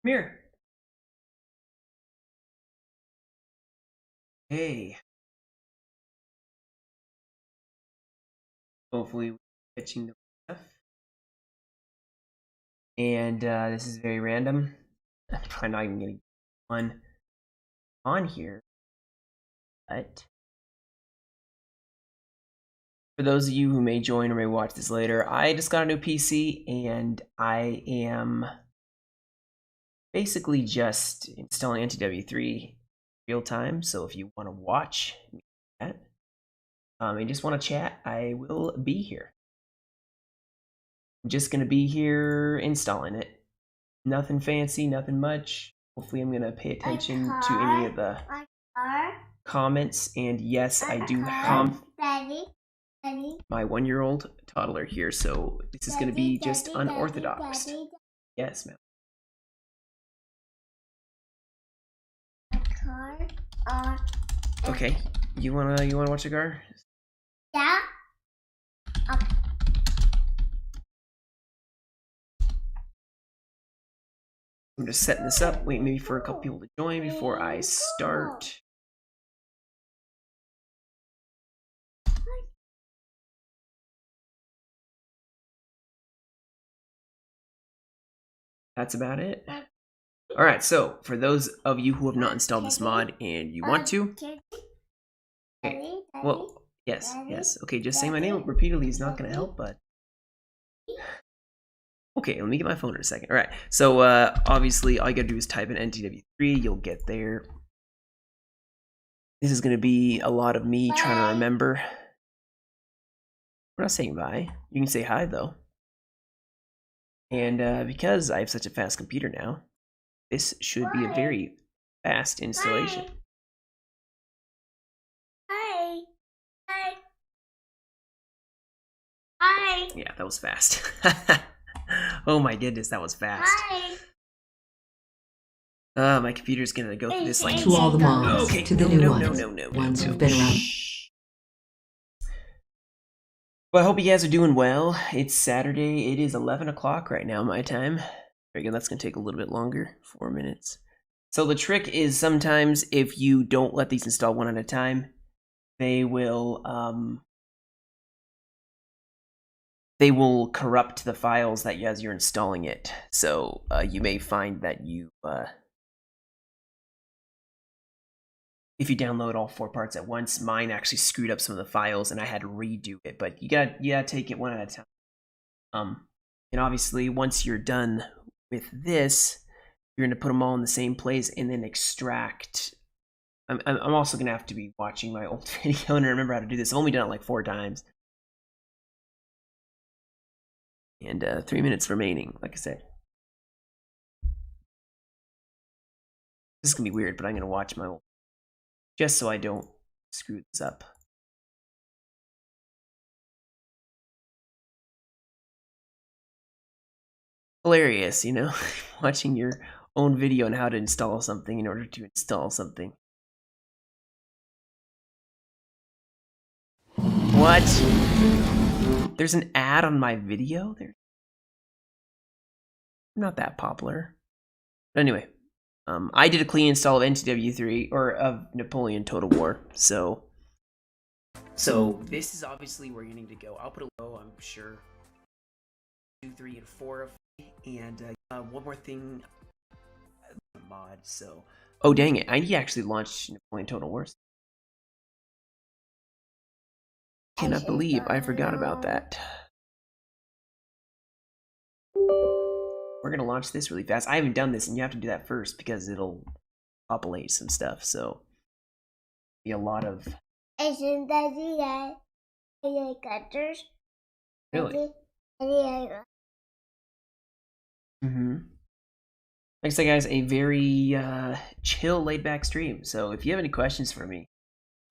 Come here. Hey. Hopefully we're catching the stuff. And this is very random. I'm probably not even getting one on here. But for those of you who may join or may watch this later, I just got a new PC and I am basically just installing NTW3 real time. So if you want to watch that and just want to chat, I will be here. I'm just going to be here installing it. Nothing fancy, nothing much. Hopefully I'm going to pay attention to any of the comments. And yes, I do have my 1-year-old toddler here, so this is going to be just unorthodox. Yes, ma'am. Okay, you wanna watch the car? Yeah. I'm just setting this up. Wait, maybe for a couple people to join before I start. That's about it. All right, so for those of you who have not installed this mod and you want to, okay, well, yes. Okay, just saying my name repeatedly is not going to help, but okay, let me get my phone in a second. All right, so obviously all you got to do is type in NTW3. You'll get there. This is going to be a lot of me trying to remember. We're not saying bye. You can say hi, though. And because I have such a fast computer now, this should be a very fast installation. Hi. Yeah, that was fast. Oh my goodness, that was fast. My computer's gonna go through this like to all the mods, okay, to the new ones who've been around. Well, I hope you guys are doing well. It's Saturday. It is 11 o'clock right now, my time. Again, that's gonna take a little bit longer, 4 minutes. So the trick is sometimes if you don't let these install one at a time, they will corrupt the files that as you're installing it. So you may find that you if you download all 4 parts at once, mine actually screwed up some of the files and I had to redo it. But you gotta take it one at a time. And obviously once you're done with this, you're gonna put them all in the same place and then extract. I'm also gonna have to be watching my old video and remember how to do this. I've only done it like 4 times. And 3 minutes remaining, like I said. This is gonna be weird, but I'm gonna watch my old just so I don't screw this up. Hilarious, you know, watching your own video on how to install something in order to install something. What? There's an ad on my video? I'm not that popular. But anyway, I did a clean install of NTW3 or of Napoleon Total War, so this is obviously where you need to go. I'll put a low, I'm sure. 2, 3, and 4 of me, and one more thing, mod. So, oh dang it, I actually launched Napoleon Total Wars. Cannot believe I forgot about that. We're gonna launch this really fast. I haven't done this, and you have to do that first because it'll populate some stuff. So, be a lot of. Really? Like I said, guys, a very chill, laid-back stream. So if you have any questions for me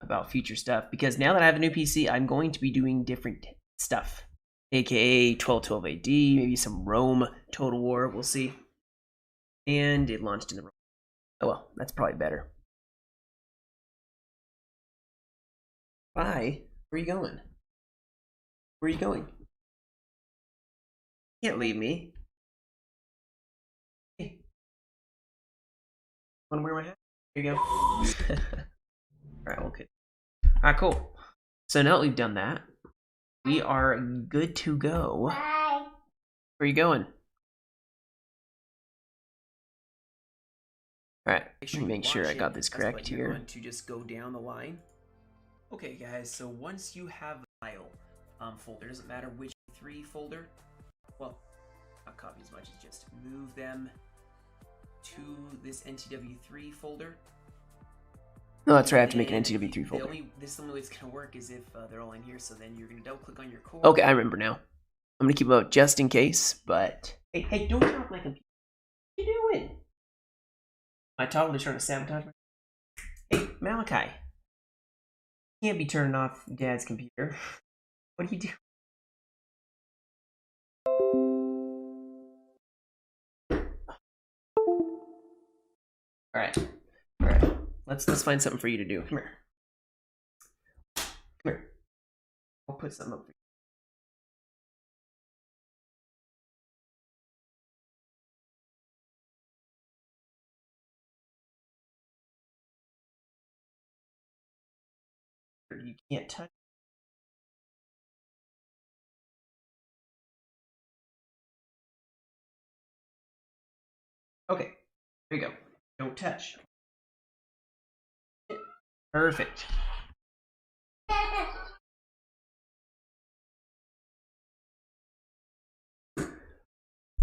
about future stuff, because now that I have a new PC, I'm going to be doing different stuff, aka 1212 AD, maybe some Rome Total War. We'll see. And it launched in the Rome. Oh well, that's probably better. Bye. Where are you going? Where are you going? You can't leave me. Want to wear my hat? Here you go. Alright, okay. Alright, cool. So now that we've done that, we are good to go. Bye. Where are you going? Alright, let me make sure I got this correct here. You're going to just go down the line. Okay, guys, so once you have the file folder, doesn't matter which 3 folder, well, not copy as much as just move them to this NTW3 folder. No, that's right, I have to make an NTW3 folder. This is the only way it's going to work is if they're all in here, so then you're going to double click on your core. Okay, I remember now. I'm going to keep them out just in case, but... Hey, don't turn off my computer. What are you doing? My toddler's trying to sabotage me. Hey, Malachi. You can't be turning off Dad's computer. What do you do? Alright. Let's find something for you to do. Come here. I'll put something up for you. You can't touch. Okay. There you go. Don't touch. Perfect.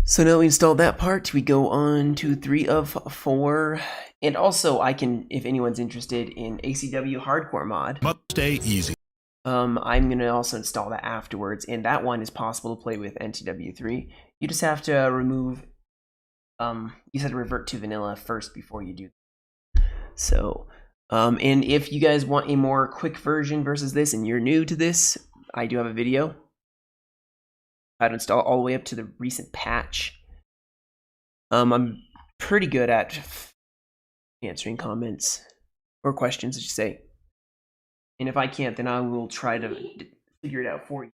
So now we installed that part, we go on to 3 of 4. And also I can, if anyone's interested in ACW Hardcore Mod, Must stay easy. I'm gonna also install that afterwards, and that one is possible to play with NTW3. You just have to remove, you just have to revert to vanilla first before you do that. So, and if you guys want a more quick version versus this, and you're new to this, I do have a video how to install all the way up to the recent patch. I'm pretty good at answering comments or questions, I should say. And if I can't, then I will try to figure it out for you.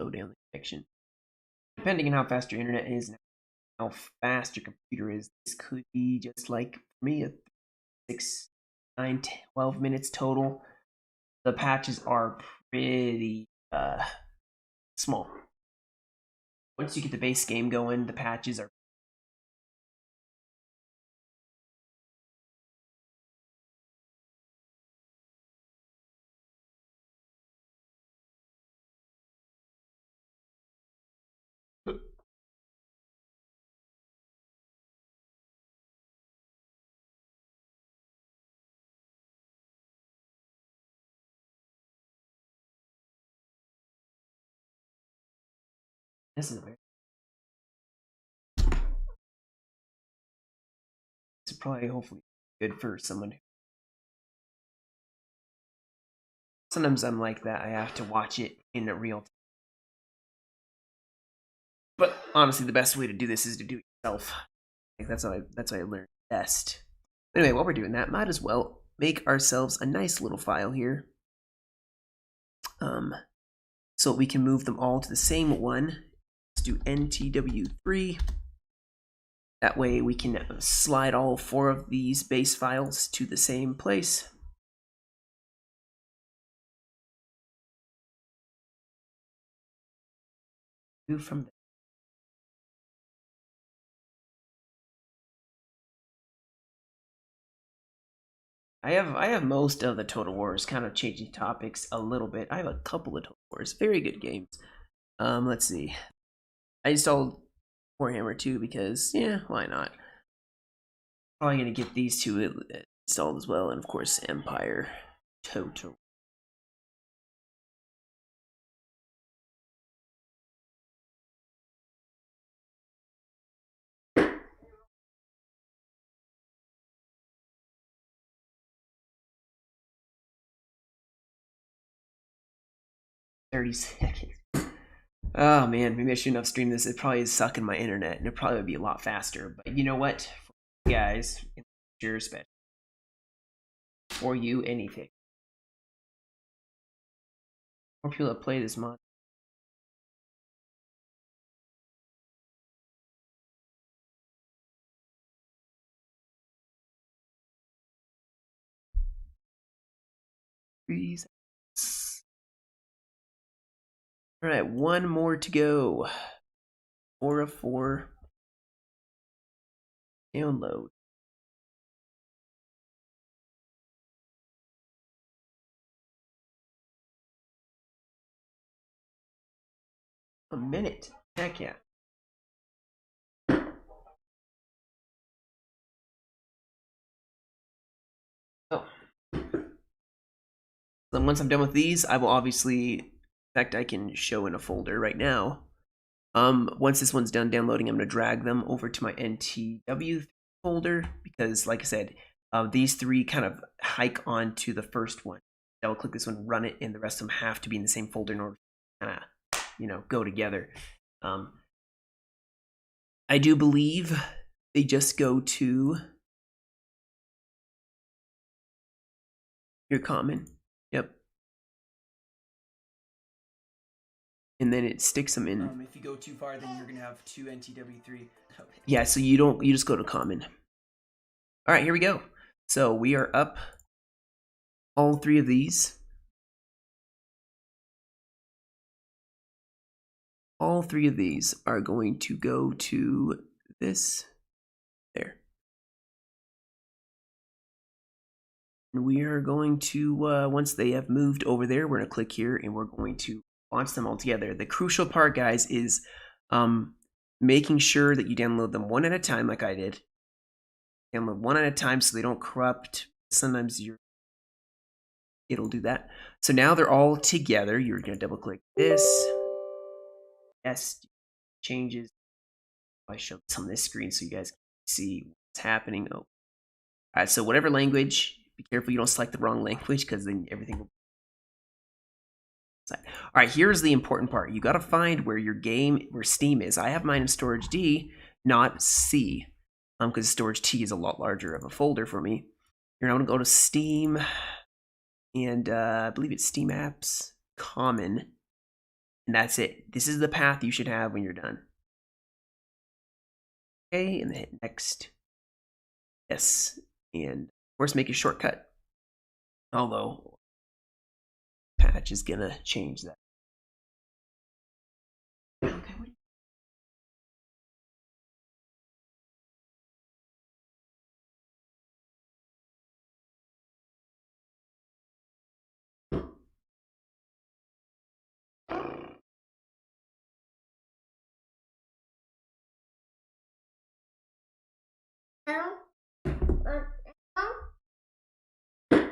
Slow down the connection. Depending on how fast your internet is and how fast your computer is, this could be just like for me, a 6, 9, 12 minutes total. The patches are pretty small. Once you get the base game going, the patches are this is probably hopefully good for someone. Sometimes I'm like that. I have to watch it in a real time. But honestly, the best way to do this is to do it yourself. Like that's how I learned best. Anyway, while we're doing that, might as well make ourselves a nice little file here. So we can move them all to the same one. Let's do NTW3. That way we can slide all 4 of these base files to the same place. Do from there. I have most of the Total Wars, kind of changing topics a little bit. I have a couple of Total Wars, very good games. Let's see. I installed Warhammer 2 because, yeah, why not? Probably gonna get these 2 installed as well, and of course Empire Total. 30 seconds. Oh man, maybe I shouldn't have streamed this. It probably is sucking my internet, and it probably would be a lot faster. But you know what, for you guys, sure, special for you, anything. More people that play this mod. All right, one more to go. 4 of 4. Download. A minute. Heck yeah. Oh. Then once I'm done with these, I will obviously, in fact, I can show in a folder right now. Once this one's done downloading, I'm going to drag them over to my NTW folder because, like I said, these 3 kind of hike onto the first one. Double click this one, run it, and the rest of them have to be in the same folder in order to kind of, go together. I do believe they just go to your common. Yep. And then it sticks them in. If you go too far, then you're gonna have 2 NTW3. Yeah, so you just go to common. All right, here we go. So we are up all 3 of these. All 3 of these are going to go to this there. And we are going to, once they have moved over there, we're going to click here and we're going to launch them all together. The crucial part, guys, is making sure that you download them one at a time like I did. Download one at a time so they don't corrupt. Sometimes it'll do that. So now they're all together. You're going to double click this. Yes, changes. I show this on this screen so you guys can see what's happening. Oh, all right. So whatever language, be careful you don't select the wrong language because then everything will. All right, here's the important part. You got to find where your game, where Steam is. I have mine in storage D, not C, because storage T is a lot larger of a folder for me. You're now going to go to Steam, and I believe it's Steam Apps, Common, and that's it. This is the path you should have when you're done. Okay, and then hit next. Yes, and of course make a shortcut. Although patch is gonna change that. Okay.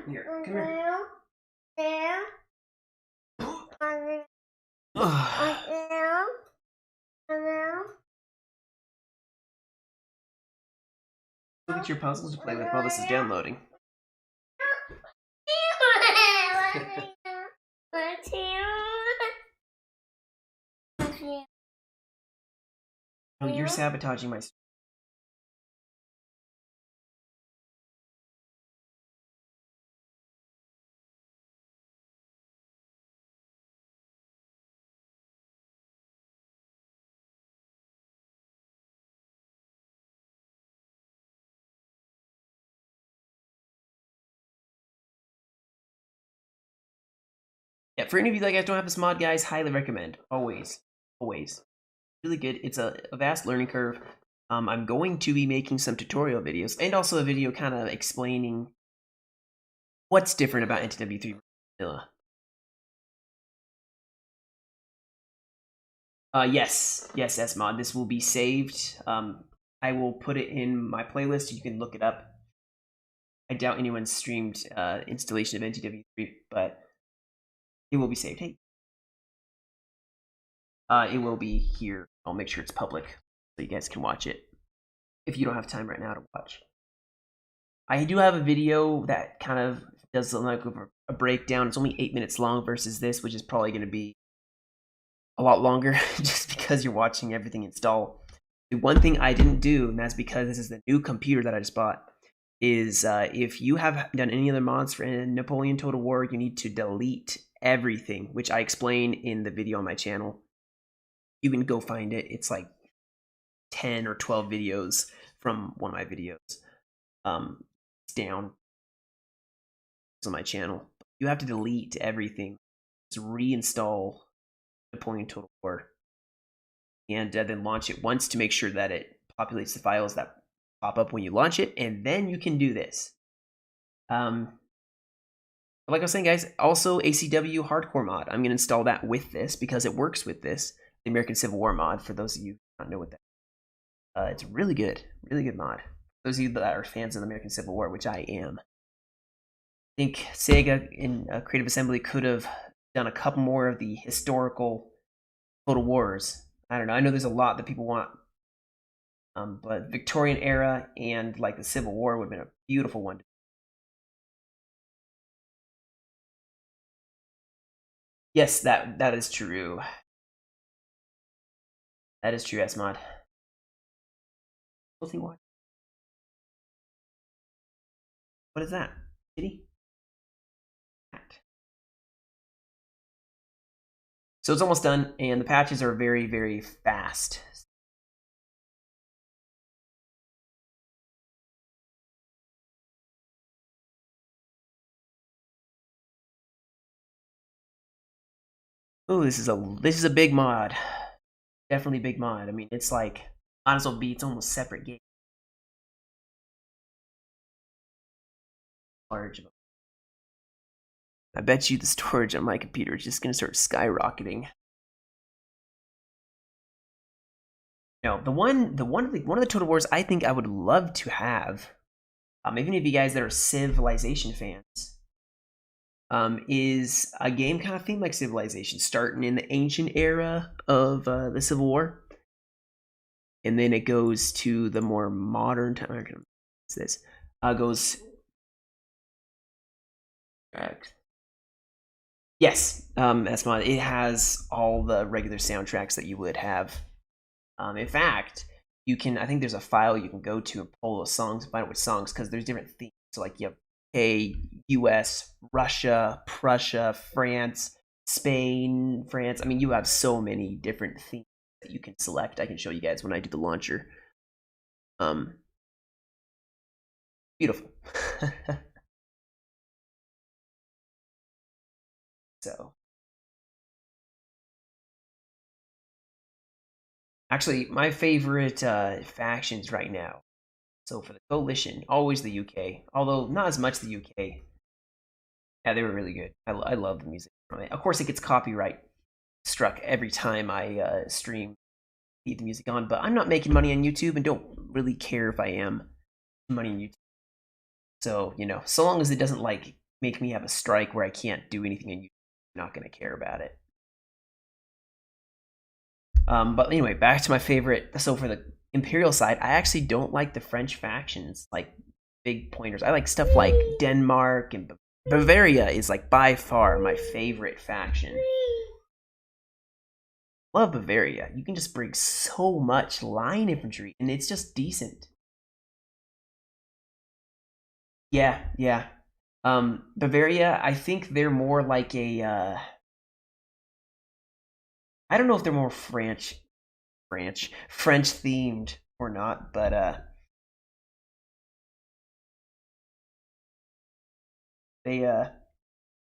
Here, come here. Look at your puzzles to play with while this is downloading. Oh, you're sabotaging my. Yeah, for any of you that guys don't have this mod, guys, highly recommend. Always. Really good. It's a vast learning curve. I'm going to be making some tutorial videos and also a video kind of explaining what's different about NTW3 Vanilla. Yes, S-Mod. This will be saved. I will put it in my playlist. You can look it up. I doubt anyone's streamed installation of NTW3, but it will be saved. Hey. It will be here. I'll make sure it's public so you guys can watch it if you don't have time right now to watch. I do have a video that kind of does like a breakdown. It's only 8 minutes long versus this, which is probably going to be a lot longer just because you're watching everything install. The one thing I didn't do, and that's because this is the new computer that I just bought, is if you have done any other mods for Napoleon Total War, you need to delete everything, which I explain in the video on my channel. You can go find it. It's like 10 or 12 videos from one of my videos. It's down on my channel. You have to delete everything. Just reinstall Napoleon Total War and then launch it once to make sure that it populates the files that pop up when you launch it, and then you can do this. Like I was saying, guys, also ACW Hardcore mod. I'm going to install that with this because it works with this, the American Civil War mod, for those of you who don't know what that is. It's really good mod. For those of you that are fans of the American Civil War, which I am. I think Sega in Creative Assembly could have done a couple more of the historical Total Wars. I don't know. I know there's a lot that people want. But Victorian era and like the Civil War would have been a beautiful one. Yes, that is true. That is true, S-Mod. What is that? Kitty? So it's almost done, and the patches are very, very fast. Oh, this is a big mod. Definitely big mod. I mean, it's like might as well be its almost separate game. Large. I bet you the storage on my computer is just gonna start skyrocketing. No, one of the Total Wars I think I would love to have, even if you guys that are Civilization fans, is a game kind of themed like Civilization, starting in the ancient era of the Civil War, and then it goes to the more modern time. What's this? Goes. Yes, S-Mod. It has all the regular soundtracks that you would have. In fact, you can. I think there's a file you can go to and pull those songs and find out which songs, because there's different themes. So like you have U.S., Russia, Prussia, France, Spain, France. I mean, you have so many different themes that you can select. I can show you guys when I do the launcher. Beautiful. So, actually, my favorite factions right now. So for the Coalition, always the UK, although not as much the UK. Yeah, they were really good. I love the music from it. Of course, it gets copyright struck every time I stream, leave the music on, but I'm not making money on YouTube and don't really care if I am money on YouTube. So, you know, so long as it doesn't like make me have a strike where I can't do anything on YouTube, I'm not going to care about it. But anyway, back to my favorite. So for the Imperial side, I actually don't like the French factions, like big pointers. I like stuff like Denmark, and Bavaria is like by far my favorite faction. Love Bavaria. You can just bring so much line infantry, and it's just decent. Yeah. Bavaria, I think they're more like a. I don't know if they're more French themed or not, but they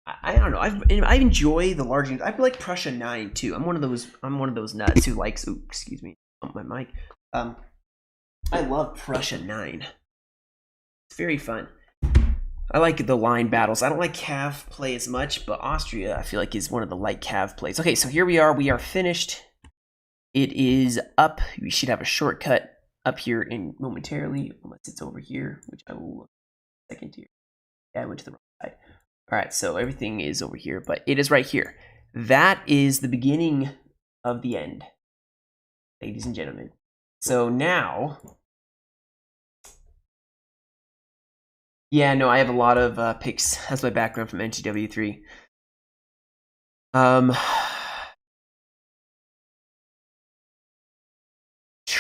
I don't know. I enjoy the large units. I like Prussia 9 too. I'm one of those nuts who likes. Ooh, excuse me, my mic. I love Prussia 9. It's very fun. I like the line battles. I don't like cav play as much, but Austria I feel like is one of the light cav plays. Okay, so here we are. We are finished. It is up. We should have a shortcut up here in momentarily, unless it's over here, which I will look a second here. Yeah, I went to the wrong side. All right, so everything is over here, but it is right here. That is the beginning of the end, ladies and gentlemen. So now, yeah, no, I have a lot of pics as my background from NTW3.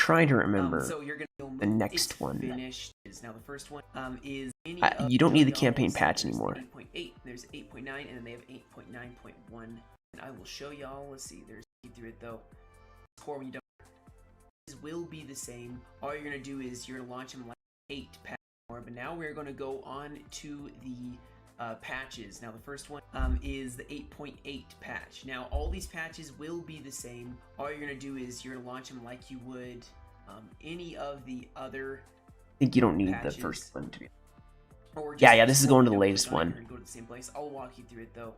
trying to remember So you're gonna the next one. Finished is now the first one. Is you don't need the campaign patch anymore. 8.8. There's 8.9, and then they have 8.9.1. And I will show y'all. Let's see. There's through it though. Core when you don't will be the same. All you're gonna do is you're gonna launch them like 8 patches more. But now we're gonna go on to the patches. Now the first one is the 8.8 patch. Now all these patches will be the same. All you're gonna do is you're gonna launch them like you would any of the other. I think you don't need patches. the first one to be. Yeah, this is going to the latest one. You're gonna go to the same place. I'll walk you through it though,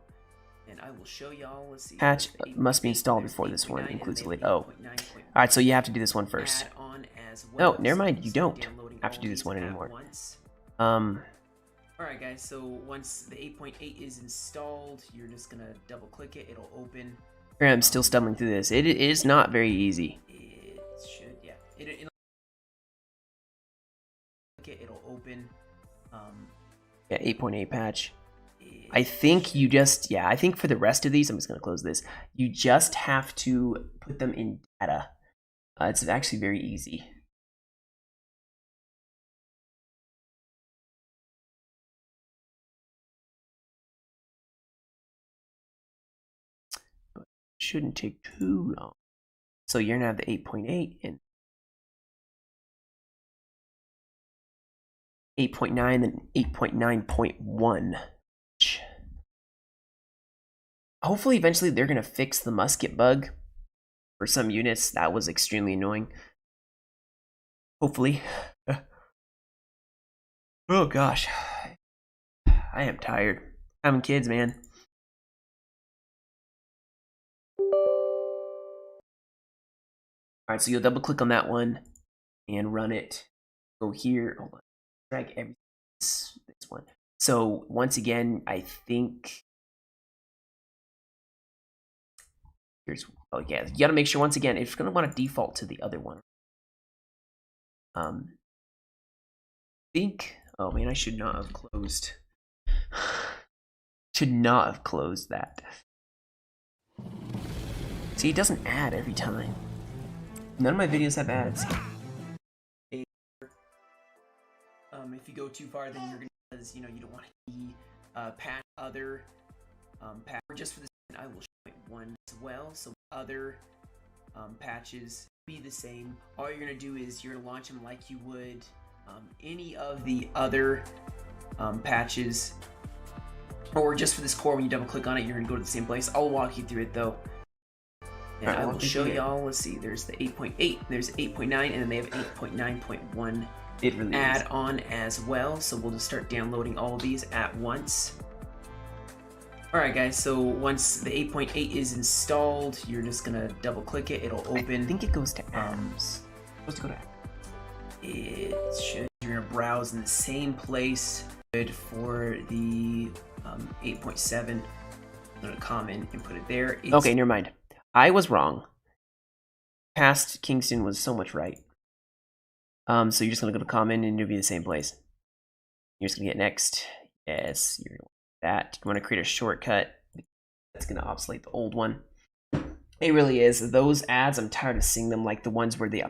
and I will show y'all. Let's see. Patch must be installed before this one includes the late. Oh, all right. So you have to do this one first. Oh, never mind. You don't have to do this one anymore. Alright guys, so once the 8.8 is installed, you're just gonna double click it, it'll open. Here I'm still stumbling through this. It is not very easy. It should, yeah. It'll open. Yeah, 8.8 patch. I think you just, I think for the rest of these, I'm just gonna close this. You just have to put them in data. It's actually very easy. Shouldn't take too long. So you're gonna have the 8.8 and 8.9, then 8.9.1. Hopefully, eventually, they're gonna fix the musket bug for some units. That was extremely annoying. Hopefully. Oh gosh, I am tired. Having kids, man. Alright, so you'll double click on that one and run it. Go here, hold on, drag everything, this one. So once again, I think here's, oh yeah, you gotta make sure once again, it's gonna want to default to the other one. Oh man, I should not have closed. Should not have closed that. See, it doesn't add every time. None of my videos have ads. If you go too far, then you're gonna, because you don't want to be patch other patch. Just for this, I will show one as well. So other patches be the same. All you're gonna do is you're gonna launch them like you would any of the other patches. Or just for this core, when you double click on it, you're gonna go to the same place. I'll walk you through it though. And I will show y'all. Let's see, there's the 8.8, there's 8.9, and then they have 8.9.1 add-on as well. So we'll just start downloading all of these at once. Alright guys, so once the 8.8 is installed, you're just gonna double click it, it'll open. I think it goes to apps. Supposed to go to apps. It should. You're gonna browse in the same place. Good for the 8.7. I'm gonna comment and put it there. Okay, never mind. I was wrong. Past Kingston was so much right. So you're just gonna go to comment and it'll be the same place. You're just gonna get next. Yes, you're gonna want that. You want to create a shortcut. That's gonna obsolete the old one. It really is. Those ads, I'm tired of seeing them, like the ones where they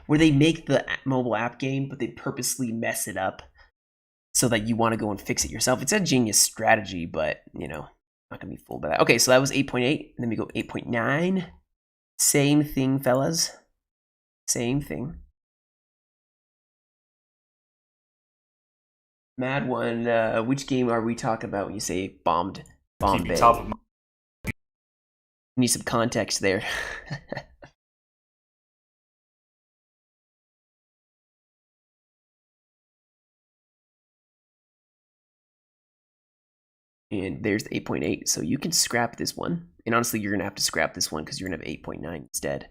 where they make the mobile app game, but they purposely mess it up so that you want to go and fix it yourself. It's a genius strategy, but not gonna be fooled by that. Okay, so that was 8.8, and then we go 8.9. Same thing, fellas. Same thing. Mad one. Which game are we talking about when you say bombed? Bombay. Need some context there. And there's the 8.8, so you can scrap this one. And honestly, you're going to have to scrap this one because you're going to have 8.9 instead.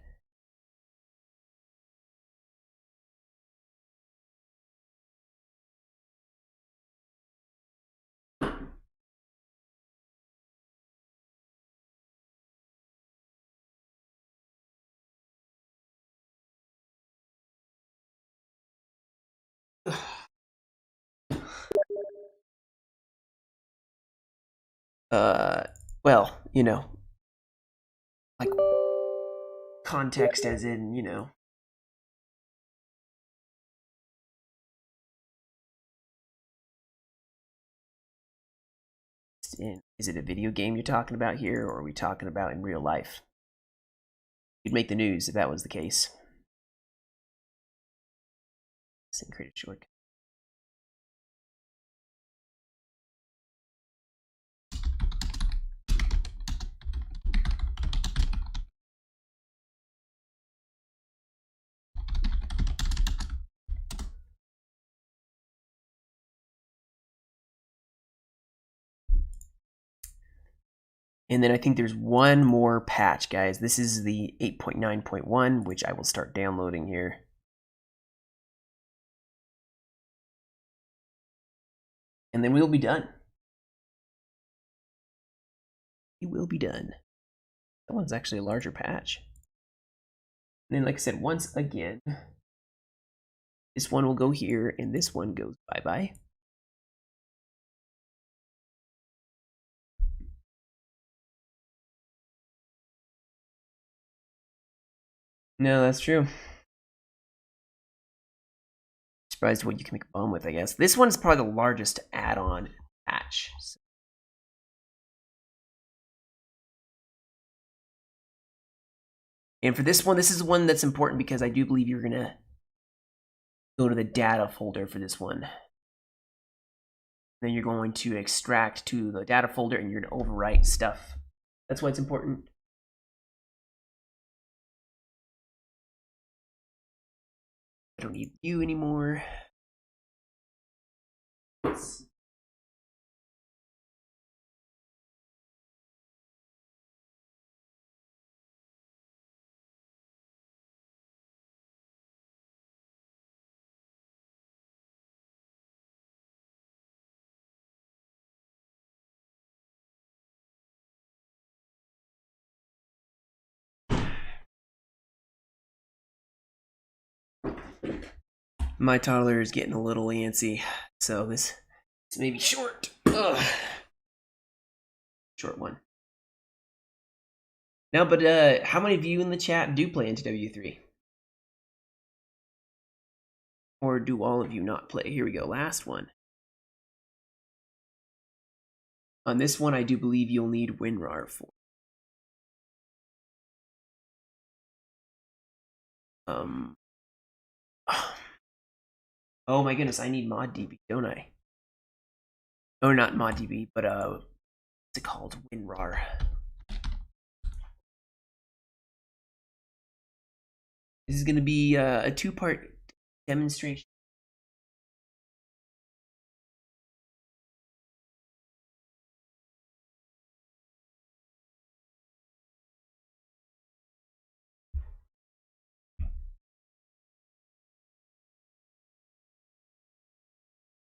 Well, like context as in, is it a video game you're talking about here, or are we talking about in real life? You'd make the news if that was the case. Create a shortcut. And then I think there's one more patch, guys. This is the 8.9.1, which I will start downloading here. And then we'll be done. We will be done. That one's actually a larger patch. And then, like I said, once again, this one will go here, and this one goes bye-bye. No, that's true. Surprised what you can make a bomb with, I guess. This one's probably the largest add-on patch. So. And for this one, this is one that's important because I do believe you're gonna go to the data folder for this one. Then you're going to extract to the data folder and you're gonna overwrite stuff. That's why it's important. I don't need you anymore. My toddler is getting a little antsy, so this may be short. Ugh. Short one. No, but how many of you in the chat do play NTW3? Or do all of you not play? Here we go, last one. On this one, I do believe you'll need WinRAR for. Oh my goodness, I need ModDB, don't I? Oh, not ModDB, but what's it called? WinRAR. This is going to be a two-part demonstration.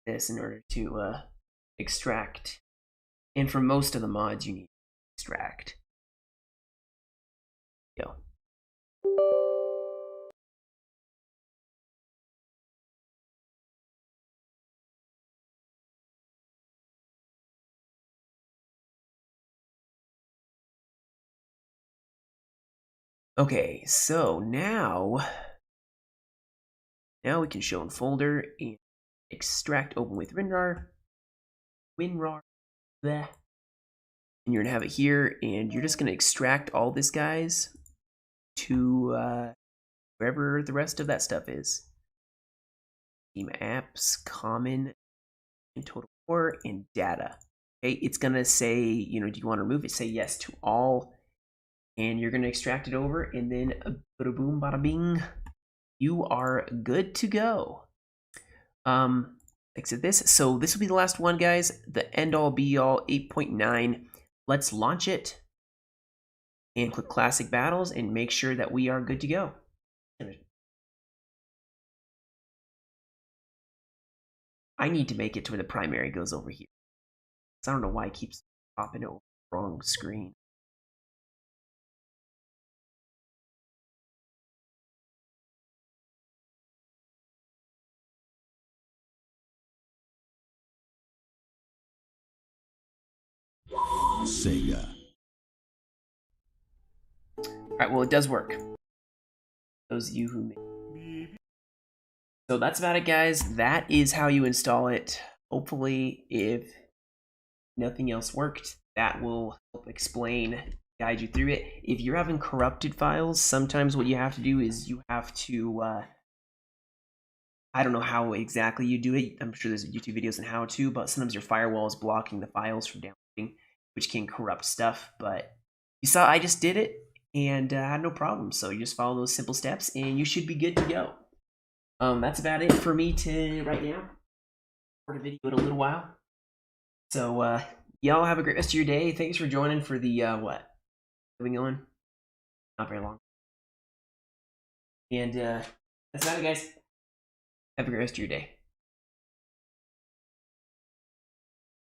This in order to extract, and for most of the mods you need to extract. Go. Okay, so now we can show in folder and extract open with WinRAR. Bleh. And you're gonna have it here, and you're just gonna extract all this, guys, to wherever the rest of that stuff is. Team apps, common, and total core, and data. Okay, it's gonna say, you know, do you want to remove it? Say yes to all, and you're gonna extract it over, and then bada boom, bada bing, you are good to go. Exit this. So this will be the last one, guys. The end all be all 8.9. Let's launch it and click classic battles and make sure that we are good to go. I need to make it to where the primary goes over here. I don't know why it keeps popping over the wrong screen. Sega. Alright, well, it does work. Those of you who made. So that's about it, guys. That is how you install it. Hopefully, if nothing else worked, that will help explain, guide you through it. If you're having corrupted files, sometimes what you have to do is you have to, I don't know how exactly you do it. I'm sure there's YouTube videos on how to, but sometimes your firewall is blocking the files from downloading, which can corrupt stuff. But you saw I just did it and had no problem. So you just follow those simple steps and you should be good to go. That's about it for me to right now. For the video in a little while. So y'all have a great rest of your day. Thanks for joining for the what? Have we going? Not very long. And that's about it, guys. Have a great rest of your day.